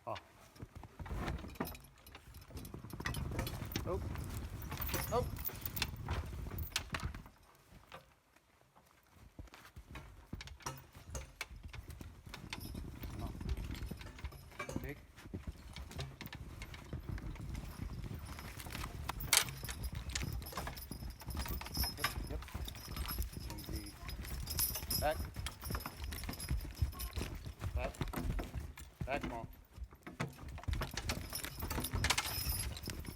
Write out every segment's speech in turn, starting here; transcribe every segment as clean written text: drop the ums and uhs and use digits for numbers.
Oh. Oh. Oh. Big. Yep. Easy. Back. Back. Back, Mom.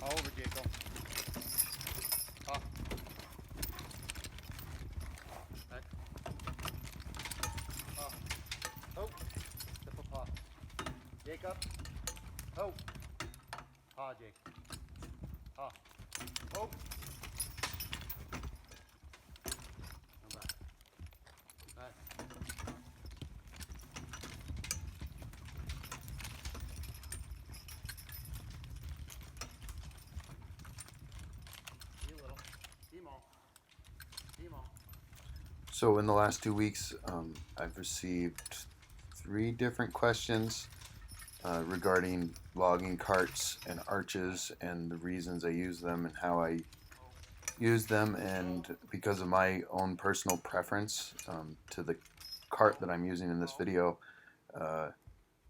Over, Jacob. Up. Back. Up. Oh. Step up, paw. Jacob. Oh. Paw, Jake. Paw. Oh. Come back. Back. Be a little. Be more. Be more. So in the last 2 weeks, I've received 3 different questions regarding logging carts and arches and the reasons I use them and how I use them, and because of my own personal preference to the cart that I'm using in this video,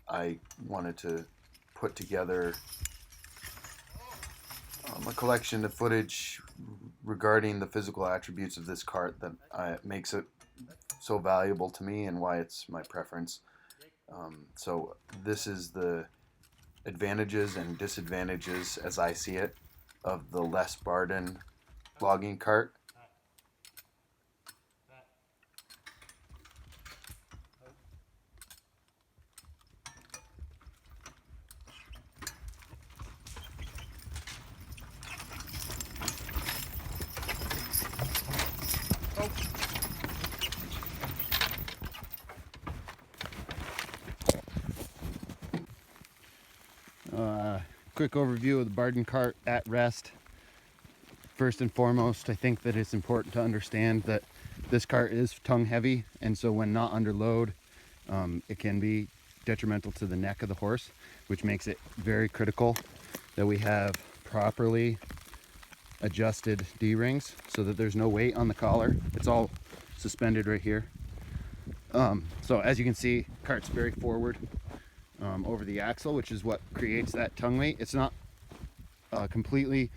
I wanted to put together a collection of footage regarding the physical attributes of this cart that makes it so valuable to me and why it's my preference. So this is the advantages and disadvantages, as I see it, of the less Barden logging cart. Quick overview of the Barden cart at rest. First and foremost, I think that it's important to understand that this cart is tongue heavy, and so when not under load, it can be detrimental to the neck of the horse, which makes it very critical that we have properly adjusted D-rings so that there's no weight on the collar. It's all suspended right here. So as you can see, cart's very forward over the axle, which is what creates that tongue weight. It's not completely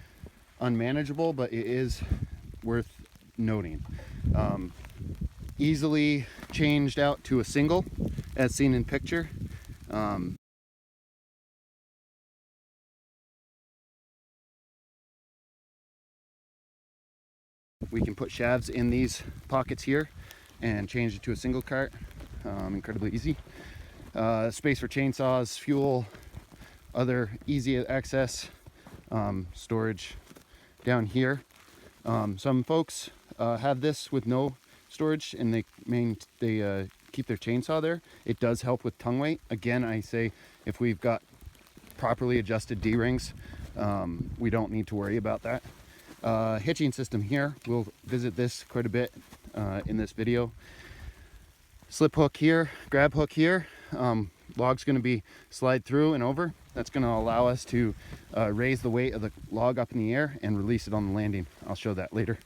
unmanageable, but it is worth noting. Easily changed out to a single, as seen in picture. We can put shafts in these pockets here and change it to a single cart. Incredibly easy. Space for chainsaws, fuel, other easy access storage down here. Some folks have this with no storage, and they keep their chainsaw there. It does help with tongue weight. Again, I say if we've got properly adjusted D-rings, we don't need to worry about that. Hitching system here, we'll visit this quite a bit in this video. Slip hook here, grab hook here. Log's going to be slide through and over. That's going to allow us to raise the weight of the log up in the air and release it on the landing. I'll show that later.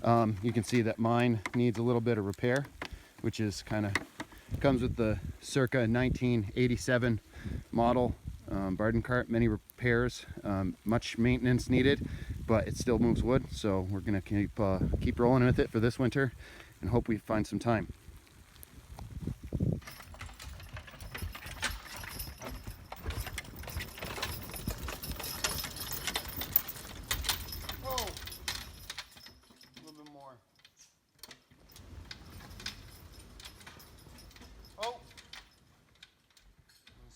You can see that mine needs a little bit of repair, which is kind of comes with the circa 1987 model Barden cart. Many repairs, much maintenance needed, but it still moves wood. So we're going to keep rolling with it for this winter and hope we find some time.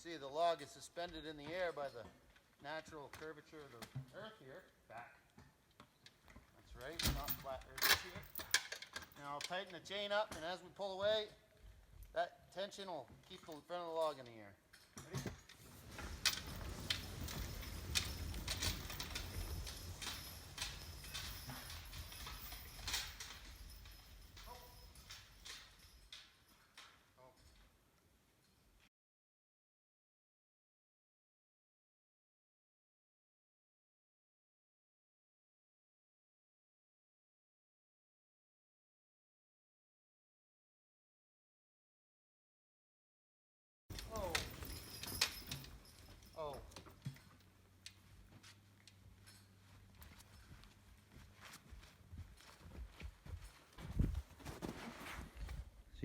See, the log is suspended in the air by the natural curvature of the earth here. Back. That's right, not flat earth here. Now I'll tighten the chain up, and as we pull away, that tension will keep the front of the log in the air. Ready?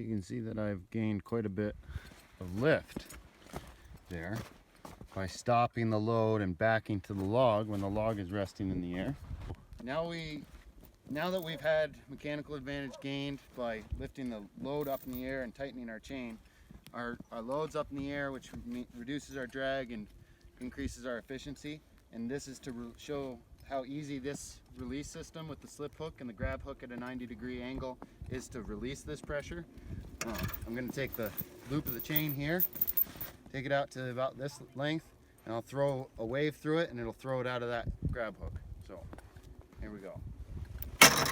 So you can see that I've gained quite a bit of lift there by stopping the load and backing to the log when the log is resting in the air. Now that we've had mechanical advantage gained by lifting the load up in the air and tightening our chain, our load's up in the air, which reduces our drag and increases our efficiency. And this is to show how easy this release system with the slip hook and the grab hook at a 90-degree angle is to release this pressure. I'm going to take the loop of the chain here, take it out to about this length, and I'll throw a wave through it and it'll throw it out of that grab hook. So here we go. So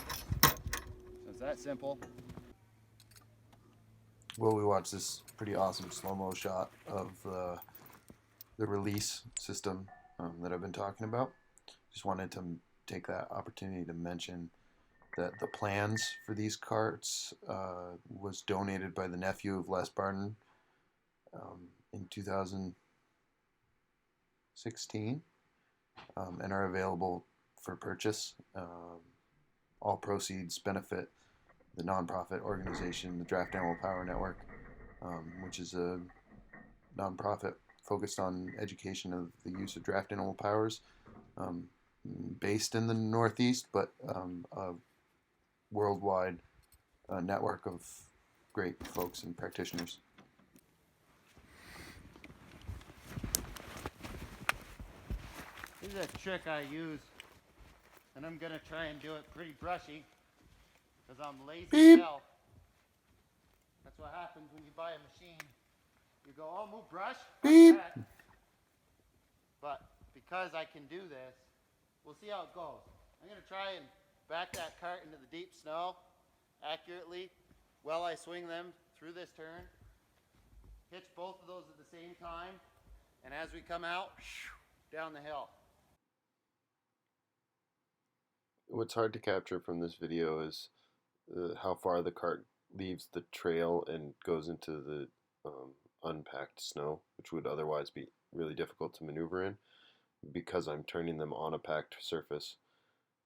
it's that simple. Well, we watched this pretty awesome slow-mo shot of the release system that I've been talking about. Just wanted to take that opportunity to mention that the plans for these carts was donated by the nephew of Les Barden in 2016 and are available for purchase. All proceeds benefit the nonprofit organization, the Draft Animal Power Network, which is a nonprofit focused on education of the use of draft animal powers, based in the Northeast, but a worldwide network of great folks and practitioners. This is a trick I use, and I'm going to try and do it pretty brushy because I'm lazy as hell. That's what happens when you buy a machine. You go, oh, move brush. That. But because I can do this, we'll see how it goes. I'm going to try and back that cart into the deep snow accurately while I swing them through this turn. Hitch both of those at the same time. And as we come out, down the hill. What's hard to capture from this video is how far the cart leaves the trail and goes into the unpacked snow, which would otherwise be really difficult to maneuver in. Because I'm turning them on a packed surface,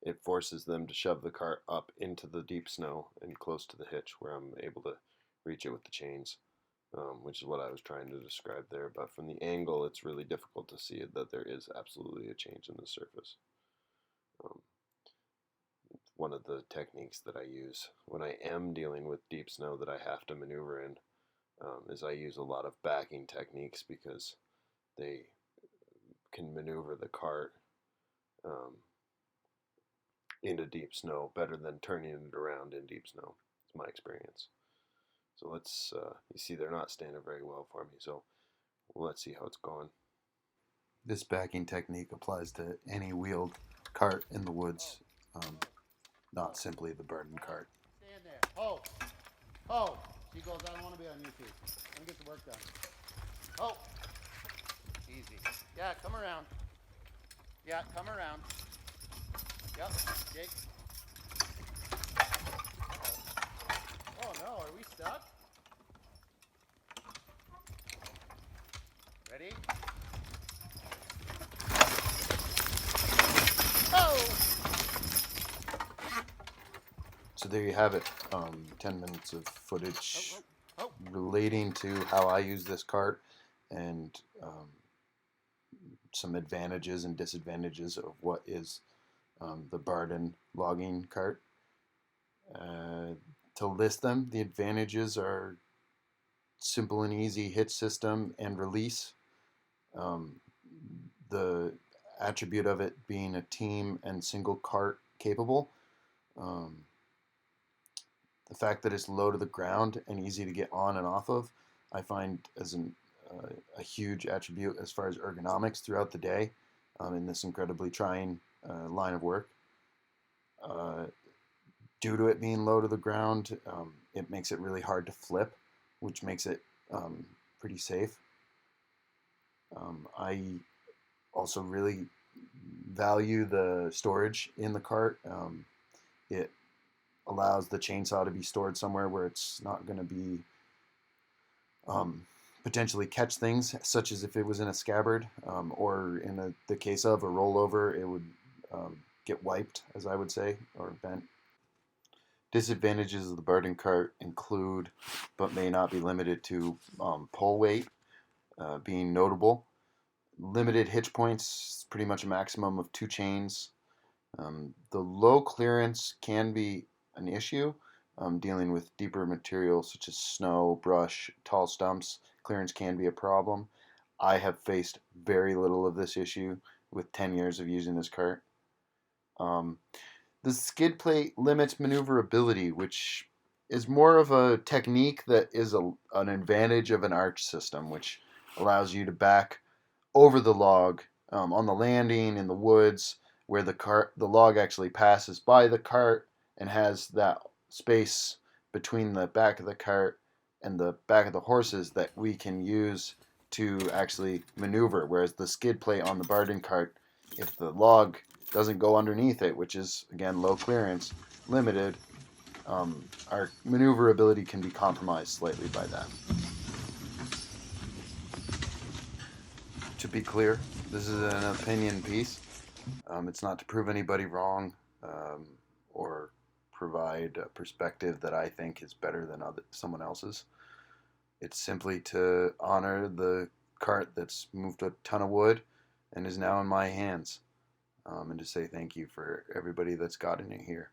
it forces them to shove the cart up into the deep snow and close to the hitch where I'm able to reach it with the chains, which is what I was trying to describe there. But from the angle, it's really difficult to see that there is absolutely a change in the surface. One of the techniques that I use when I am dealing with deep snow that I have to maneuver in is I use a lot of backing techniques because they can maneuver the cart into deep snow better than turning it around in deep snow. It's my experience. So let's, you see they're not standing very well for me, so let's see how it's going. This backing technique applies to any wheeled cart in the woods, not simply the Barden cart. Stand there. Oh. Oh. She goes, I don't want to be on YouTube. Let me get the work done. Oh. Easy. Yeah, come around. Yeah, come around. Yep, Jake. Oh no, are we stuck? Ready? Oh! So there you have it, 10 minutes of footage relating to how I use this cart and some advantages and disadvantages of what is the Barden logging cart. To list them, the advantages are simple and easy hitch system and release. The attribute of it being a team and single cart capable. The fact that it's low to the ground and easy to get on and off of, I find as a huge attribute as far as ergonomics throughout the day in this incredibly trying line of work. Due to it being low to the ground, it makes it really hard to flip, which makes it pretty safe. I also really value the storage in the cart. It allows the chainsaw to be stored somewhere where it's not going to be potentially catch things, such as if it was in a scabbard, or in the case of a rollover, it would get wiped, as I would say, or bent. Disadvantages of the Barden cart include, but may not be limited to, pull weight being notable. Limited hitch points, pretty much a maximum of 2 chains. The low clearance can be an issue. Dealing with deeper materials such as snow, brush, tall stumps, clearance can be a problem. I have faced very little of this issue with 10 years of using this cart. Um, the skid plate limits maneuverability, which is more of a technique that is an advantage of an arch system, which allows you to back over the log on the landing in the woods where the log actually passes by the cart and has that space between the back of the cart and the back of the horses that we can use to actually maneuver. Whereas the skid plate on the Barden cart, if the log doesn't go underneath it, which is again low clearance, limited, our maneuverability can be compromised slightly by that. To be clear, this is an opinion piece. It's not to prove anybody wrong or provide a perspective that I think is better than someone else's. It's simply to honor the cart that's moved a ton of wood and is now in my hands, and to say thank you for everybody that's gotten it here.